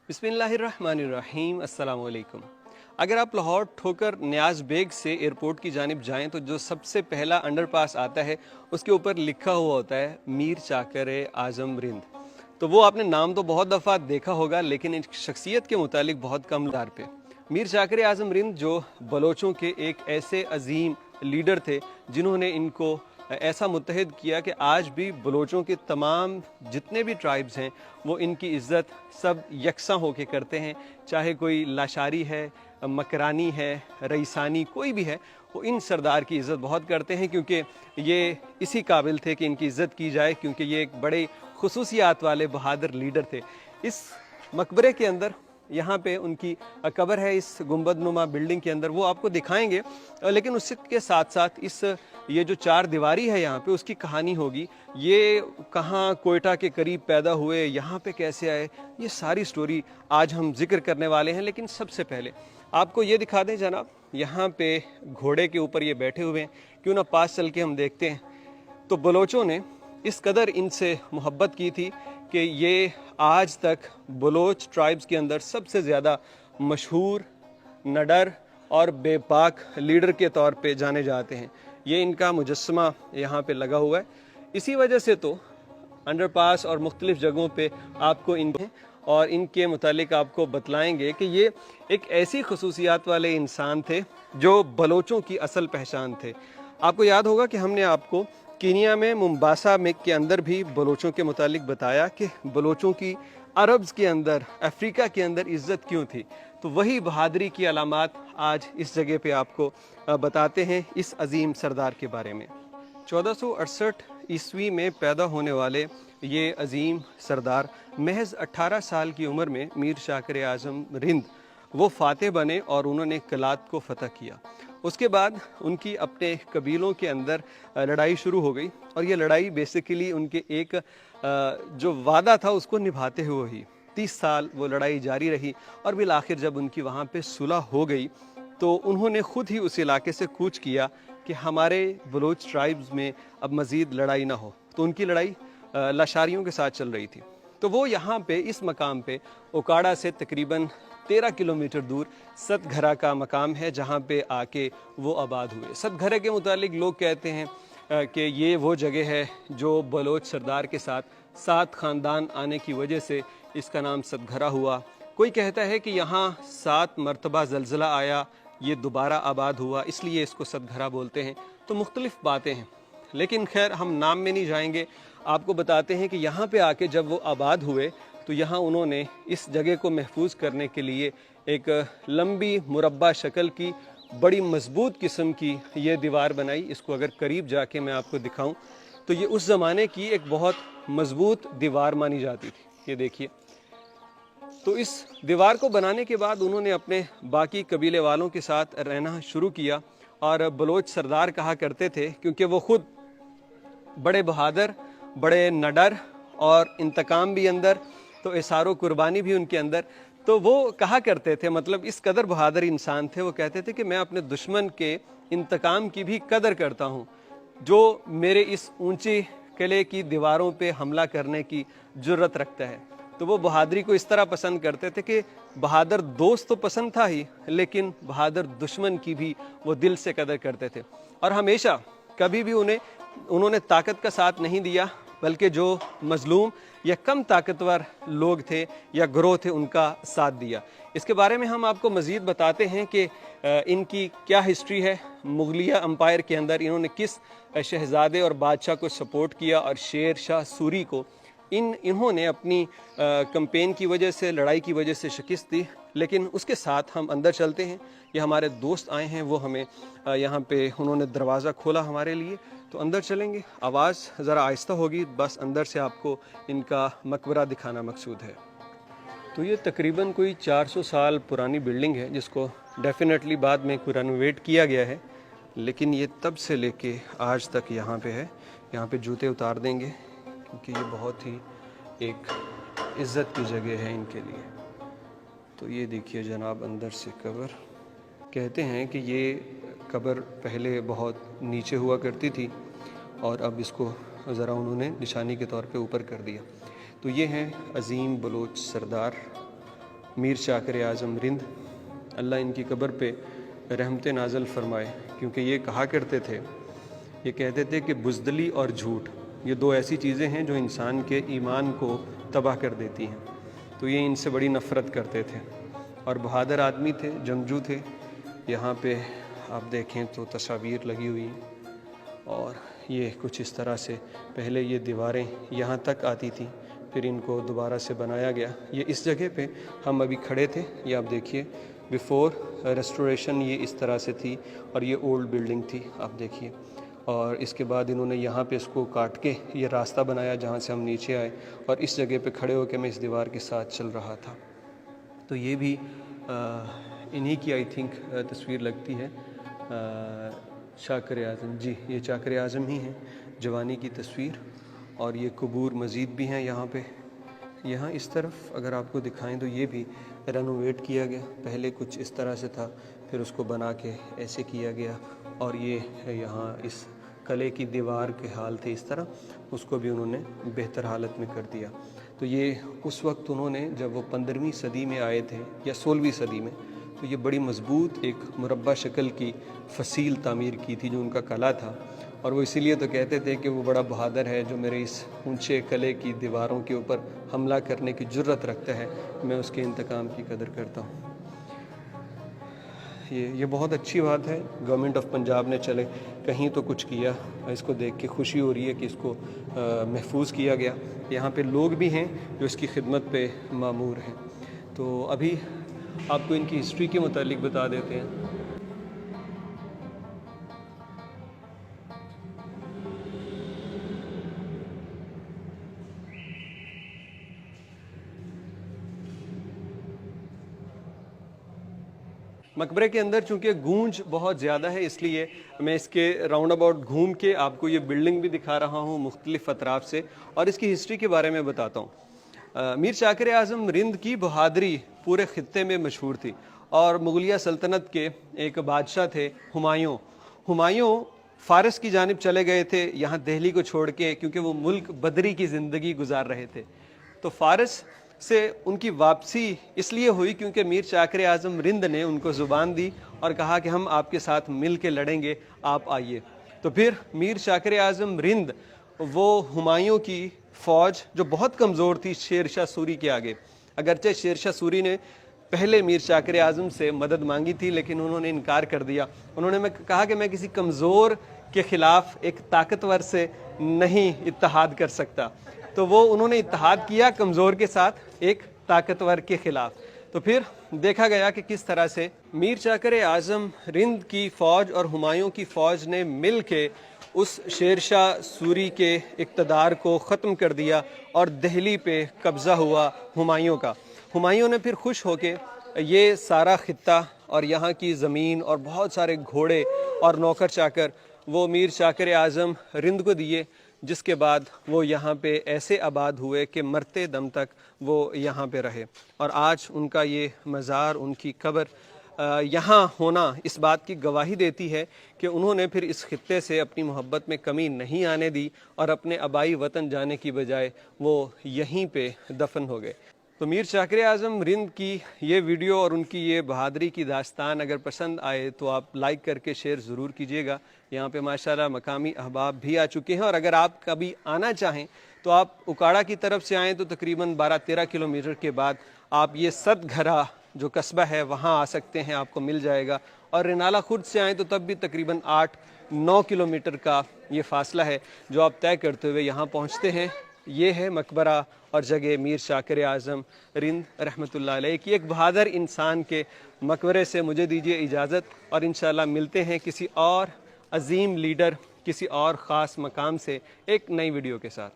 बिस्मिल्लाहिर्रहमानिर्रहीम, अस्सलाम वालेकुम। अगर आप लाहौर ठोकर नियाज बेग से एयरपोर्ट की जानिब जाएं तो जो सबसे पहला अंडरपास आता है उसके ऊपर लिखा हुआ होता है मीर चाकर आज़म रिंद। तो वो आपने नाम तो बहुत दफ़ा देखा होगा, लेकिन इन शख्सियत के मुतालिक बहुत कम दार पे। मीर चाकर आज़म रिंद जो बलोचों के एक ऐसे अजीम लीडर थे जिन्होंने इनको ऐसा मुत्तहिद किया कि आज भी बलोचों के तमाम जितने भी ट्राइब्स हैं वो इनकी इज़्ज़त सब यकसा होके करते हैं। चाहे कोई लाशारी है, मकरानी है, रईसानी, कोई भी है, वो इन सरदार की इज़्ज़त बहुत करते हैं क्योंकि ये इसी काबिल थे कि इनकी इज़्ज़त की जाए, क्योंकि ये एक बड़े खुसूसियात वाले बहादुर लीडर थे। इस मकबरे के अंदर यहाँ पे उनकी कब्र है, इस गुंबद नुमा बिल्डिंग के अंदर, वो आपको दिखाएंगे। लेकिन उसके साथ साथ इस ये जो चार दीवारी है यहाँ पे, उसकी कहानी होगी। ये कहाँ कोयटा के करीब पैदा हुए, यहाँ पे कैसे आए, ये सारी स्टोरी आज हम जिक्र करने वाले हैं। लेकिन सबसे पहले आपको ये दिखा दें जनाब, यहाँ पे घोड़े के ऊपर ये बैठे हुए हैं, क्यों ना पास चल के हम देखते हैं। तो बलोचों ने इस कदर इनसे मोहब्बत की थी कि ये आज तक बलोच ट्राइब्स के अंदर सबसे ज़्यादा मशहूर, नडर और बेबाक लीडर के तौर पे जाने जाते हैं। ये इनका मुजस्समा यहाँ पे लगा हुआ है। इसी वजह से तो अंडरपास और मुख्तलिफ़ जगहों पे आपको और इनके मुतालिक आपको बतलाएंगे कि ये एक ऐसी खसूसियात वाले इंसान थे जो बलोचों की असल पहचान थे। आपको याद होगा कि हमने आपको कीनिया में मुम्बासा में के अंदर भी बलोचों के मुतालिक बताया कि बलोचों की अरब्स के अंदर, अफ्रीका के अंदर इज़्ज़त क्यों थी। तो वही बहादरी की अलामात आज इस जगह पे आपको बताते हैं इस अजीम सरदार के बारे में। 1468 ईस्वी में पैदा होने वाले ये अजीम सरदार महज 18 साल की उम्र में मीर चाकर आज़म रिंद वो फ़ातेह बने और उन्होंने कलात को फ़तह किया। उसके बाद उनकी अपने कबीलों के अंदर लड़ाई शुरू हो गई, और ये लड़ाई बेसिकली उनके एक जो वादा था उसको निभाते हुए ही 30 साल वो लड़ाई जारी रही। और बिल आखिर जब उनकी वहाँ पे सुलह हो गई तो उन्होंने ख़ुद ही उस इलाके से कूच किया कि हमारे बलोच ट्राइब्स में अब मज़ीद लड़ाई ना हो। तो उनकी लड़ाई लाशारियों के साथ चल रही थी। तो वो यहाँ पे इस मकाम पे ओकाड़ा से तकरीबन 13 किलोमीटर दूर सतघरा का मकाम है, जहाँ पे आके वो आबाद हुए। सतघरे के मुतालिक लोग कहते हैं कि ये वो जगह है जो बलोच सरदार के साथ 7 ख़ानदान आने की वजह से इसका नाम सतघरा हुआ। कोई कहता है कि यहाँ 7 मरतबा ज़लज़ला आया, ये दोबारा आबाद हुआ, इसलिए इसको सतघरा बोलते हैं। तो मुख्तलिफ़ बातें हैं, लेकिन खैर हम नाम में नहीं जाएंगे। आपको बताते हैं कि यहाँ पे आके जब वो आबाद हुए तो यहाँ उन्होंने इस जगह को महफूज करने के लिए एक लंबी मुरब्बा शक्ल की बड़ी मजबूत किस्म की ये दीवार बनाई। इसको अगर करीब जाके मैं आपको दिखाऊं तो ये उस ज़माने की एक बहुत मजबूत दीवार मानी जाती थी। ये देखिए। तो इस दीवार को बनाने के बाद उन्होंने अपने बाकी कबीले वालों के साथ रहना शुरू किया। और बलोच सरदार कहा करते थे, क्योंकि वो ख़ुद बड़े बहादुर, बड़े नडर और इंतकाम भी अंदर, तो इसारो कुर्बानी भी उनके अंदर, तो वो कहा करते थे, मतलब इस कदर बहादुर इंसान थे, वो कहते थे कि मैं अपने दुश्मन के इंतकाम की भी कदर करता हूँ जो मेरे इस ऊंची किले की दीवारों पे हमला करने की जुर्रत रखता है। तो वो बहादुरी को इस तरह पसंद करते थे कि बहादुर दोस्त तो पसंद था ही, लेकिन बहादुर दुश्मन की भी वो दिल से कदर करते थे। और हमेशा कभी भी उन्होंने ताकत का साथ नहीं दिया, बल्कि जो मजलूम या कम ताकतवर लोग थे या ग्रोह थे उनका साथ दिया। इसके बारे में हम आपको मज़ीद बताते हैं कि इनकी क्या हिस्ट्री है। मुगलिया अम्पायर के अंदर इन्होंने किस शहज़ादे और बादशाह को सपोर्ट किया, और शेर शाह सूरी को इन्होंने अपनी कैंपेन की वजह से, लड़ाई की वजह से शिकस्त दी। लेकिन उसके साथ हम अंदर चलते हैं। ये हमारे दोस्त आए हैं, वो हमें यहाँ पे उन्होंने दरवाज़ा खोला हमारे लिए, तो अंदर चलेंगे। आवाज़ ज़रा आहिस्ता होगी, बस अंदर से आपको इनका मकबरा दिखाना मकसूद है। तो ये तकरीबन कोई 400 साल पुरानी बिल्डिंग है, जिसको डेफिनेटली बाद में रेनोवेट किया गया है। لیکن یہ تب سے لے کے آج تک یہاں پہ ہے. یہاں پہ جوتے اتار دیں گے کیونکہ یہ بہت ہی ایک عزت کی جگہ ہے ان کے لیے. تو یہ دیکھیے جناب اندر سے قبر. کہتے ہیں کہ یہ قبر پہلے بہت نیچے ہوا کرتی تھی اور اب اس کو ذرا انہوں نے نشانی کے طور پہ اوپر کر دیا. تو یہ ہیں عظیم بلوچ سردار میر چاکر اعظم رند. اللہ ان کی قبر پہ رحمت نازل فرمائے. کیونکہ یہ کہا کرتے تھے، یہ کہتے تھے کہ بزدلی اور جھوٹ یہ دو ایسی چیزیں ہیں جو انسان کے ایمان کو تباہ کر دیتی ہیں. تو یہ ان سے بڑی نفرت کرتے تھے اور بہادر آدمی تھے، جنگجو تھے. یہاں پہ آپ دیکھیں تو تصاویر لگی ہوئی ہیں اور یہ کچھ اس طرح سے پہلے یہ دیواریں یہاں تک آتی تھیں، پھر ان کو دوبارہ سے بنایا گیا. یہ اس جگہ پہ ہم ابھی کھڑے تھے. یہ آپ دیکھیے بیفور ریسٹوریشن یہ اس طرح سے تھی اور یہ اولڈ بلڈنگ تھی. آپ دیکھیے. اور اس کے بعد انہوں نے یہاں پہ اس کو کاٹ کے یہ راستہ بنایا جہاں سے ہم نیچے آئے اور اس جگہ پہ کھڑے ہو کے میں اس دیوار کے ساتھ چل رہا تھا. تو یہ بھی انہی کی آئی تھنک تصویر لگتی ہے. چاکر اعظم، جی یہ چاکر اعظم ہی ہیں. جوانی کی تصویر. اور یہ قبور مزید بھی ہیں یہاں پہ. یہاں اس طرف اگر آپ کو دکھائیں تو یہ بھی رینوویٹ کیا گیا. پہلے کچھ اس طرح سے تھا، پھر اس کو بنا کے ایسے کیا گیا. اور یہ یہاں اس قلعے کی دیوار کے حال تھے اس طرح، اس کو بھی انہوں نے بہتر حالت میں کر دیا. تو یہ اس وقت انہوں نے جب وہ 15ویں صدی میں آئے تھے یا 16ویں صدی میں، تو یہ بڑی مضبوط ایک مربع شکل کی فصیل تعمیر کی تھی جو ان کا قلعہ تھا. اور وہ اسی لیے تو کہتے تھے کہ وہ بڑا بہادر ہے جو میرے اس اونچے قلعے کی دیواروں کے اوپر حملہ کرنے کی جرت رکھتا ہے، میں اس کے انتقام کی قدر کرتا ہوں. یہ بہت اچھی بات ہے گورنمنٹ آف پنجاب نے چلے کہیں تو کچھ کیا. اس کو دیکھ کے خوشی ہو رہی ہے کہ اس کو محفوظ کیا گیا. یہاں پہ لوگ بھی ہیں جو اس کی خدمت پہ مامور ہیں. تو ابھی آپ کو ان کی ہسٹری کے متعلق بتا دیتے ہیں. مقبرے کے اندر چونکہ گونج بہت زیادہ ہے اس لیے میں اس کے راؤنڈ اباؤٹ گھوم کے آپ کو یہ بلڈنگ بھی دکھا رہا ہوں مختلف اطراف سے اور اس کی ہسٹری کے بارے میں بتاتا ہوں. میر چاکر اعظم رند کی بہادری پورے خطے میں مشہور تھی اور مغلیہ سلطنت کے ایک بادشاہ تھے ہمایوں. ہمایوں فارس کی جانب چلے گئے تھے یہاں دہلی کو چھوڑ کے، کیونکہ وہ ملک بدری کی زندگی گزار رہے تھے. تو فارس سے ان کی واپسی اس لیے ہوئی کیونکہ میر چاکر اعظم رند نے ان کو زبان دی اور کہا کہ ہم آپ کے ساتھ مل کے لڑیں گے، آپ آئیے. تو پھر میر چاکر اعظم رند وہ ہمایوں کی فوج جو بہت کمزور تھی شیر شاہ سوری کے آگے، اگرچہ شیر شاہ سوری نے پہلے میر چاکر اعظم سے مدد مانگی تھی لیکن انہوں نے انکار کر دیا. انہوں نے کہا کہ میں کسی کمزور کے خلاف ایک طاقتور سے نہیں اتحاد کر سکتا. تو وہ انہوں نے اتحاد کیا کمزور کے ساتھ ایک طاقتور کے خلاف. تو پھر دیکھا گیا کہ کس طرح سے میر چاکر اعظم رند کی فوج اور ہمایوں کی فوج نے مل کے اس شیر شاہ سوری کے اقتدار کو ختم کر دیا اور دہلی پہ قبضہ ہوا ہمایوں کا. ہمایوں نے پھر خوش ہو کے یہ سارا خطہ اور یہاں کی زمین اور بہت سارے گھوڑے اور نوکر چاکر وہ میر چاکر اعظم رند کو دیے، جس کے بعد وہ یہاں پہ ایسے آباد ہوئے کہ مرتے دم تک وہ یہاں پہ رہے. اور آج ان کا یہ مزار، ان کی قبر یہاں ہونا اس بات کی گواہی دیتی ہے کہ انہوں نے پھر اس خطے سے اپنی محبت میں کمی نہیں آنے دی اور اپنے آبائی وطن جانے کی بجائے وہ یہیں پہ دفن ہو گئے. تو میر چاکر اعظم رند کی یہ ویڈیو اور ان کی یہ بہادری کی داستان اگر پسند آئے تو آپ لائک کر کے شیئر ضرور کیجیے گا. یہاں پہ ماشاءاللہ مقامی احباب بھی آ چکے ہیں اور اگر آپ کبھی آنا چاہیں تو آپ اکاڑا کی طرف سے آئیں تو تقریباً 12-13 کلومیٹر کے بعد آپ یہ ست گھرا جو قصبہ ہے وہاں آ سکتے ہیں، آپ کو مل جائے گا. اور رنالہ خرد سے آئیں تو تب بھی تقریباً 8-9 کلومیٹر کا یہ فاصلہ ہے جو آپ طے کرتے ہوئے یہاں پہنچتے ہیں. یہ ہے مقبرہ اور جگہ میر چاکر اعظم رند رحمۃ اللہ علیہ کی. ایک بہادر انسان کے مقبرے سے مجھے دیجیے اجازت اور انشاءاللہ ملتے ہیں کسی اور عظیم لیڈر، کسی اور خاص مقام سے ایک نئی ویڈیو کے ساتھ.